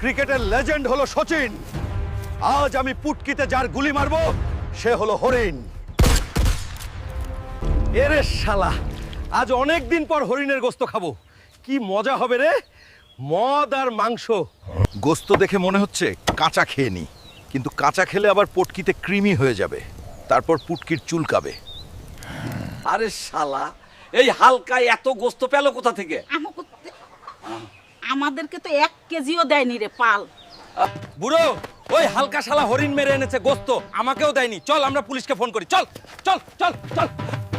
ক্রিকেটের লেজেন্ড হলো সচিন, আজ আমি পুটকিতে যার গুলি মারবো সে হলো হরিণ। এরে শালা, আজ অনেক দিন পর হরিণের গোস্ত খাবো, কি মজা হবে রে, মদ আর মাংস। গোস্ত দেখে মনে হচ্ছে কাঁচা খেয়ে নি, কিন্তু কাঁচা খেলে আবার পটকিতে কৃমি হয়ে যাবে, তারপর পুটকির চুলকাবে। আরে শালা, এই হালকায় এত গোস্ত পেল কোথা থেকে? আমাদেরকে তো 1 কেজিও দেয়নি রে পাল। বুড়ো, ওই হালকা শালা হরিণ মেরে এনেছে গোস্ত, আমাকেও দেয়নি। চল আমরা পুলিশকে ফোন করি, চল চল চল চল।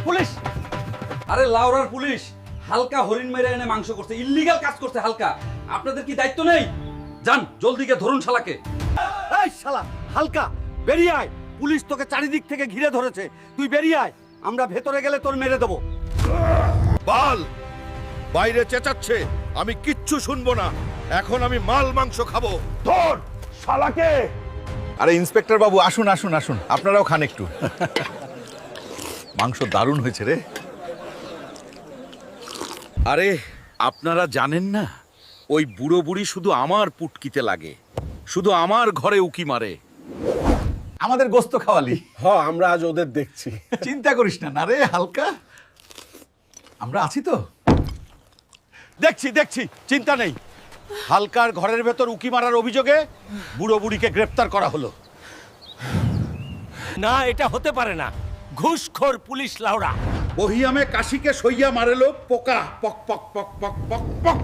পুলিশ! আরে লাউরার পুলিশ, হালকা হরিণ মেরে এনে মাংস করছে, ইল্লিগাল কাজ করছে হালকা। আপনাদের কি দায়িত্ব নেই? যান জলদি গিয়ে ধরুন শালাকে। এই শালা হালকা, বেরিয়ে আয়, পুলিশ তোকে চারিদিক থেকে ঘিরে ধরেছে, তুই বেরিয়ে আয়, আমরা ভেতরে গেলে তোর মেরে দেবো। বাল, বাইরে চেঁচাচ্ছে, আমি কিচ্ছু শুনবো না, এখন আমি মাল মাংস খাবো। ধর শালাকে। আরে ইন্সপেক্টর বাবু, আসুন আসুন আসুন, আপনারাও খান একটু। মাংস দারুণ হয়েছে রে। আরে আপনারা জানেন না, ওই বুড়ো বুড়ি শুধু আমার পুটকিতে লাগে, শুধু আমার ঘরে উকি মারে। আমাদের গোস্ত খাওয়ালি। আমরা আজ ওদের দেখছি। চিন্তা করিস না, না রে হালকা, আমরা আছি তো। দেখছি দেখছি, চিন্তা নেই। হালকার ঘরের ভেতর উকি মারার অভিযোগে বুড়ো বুড়িকে গ্রেপ্তার করা হলো। না, এটা হতে পারে না, ঘুষখোর পুলিশ লাউড়া। বহিয়ামে কাশিকে সইয়া মারেলো পোকা, পক পক পক পক পক পক।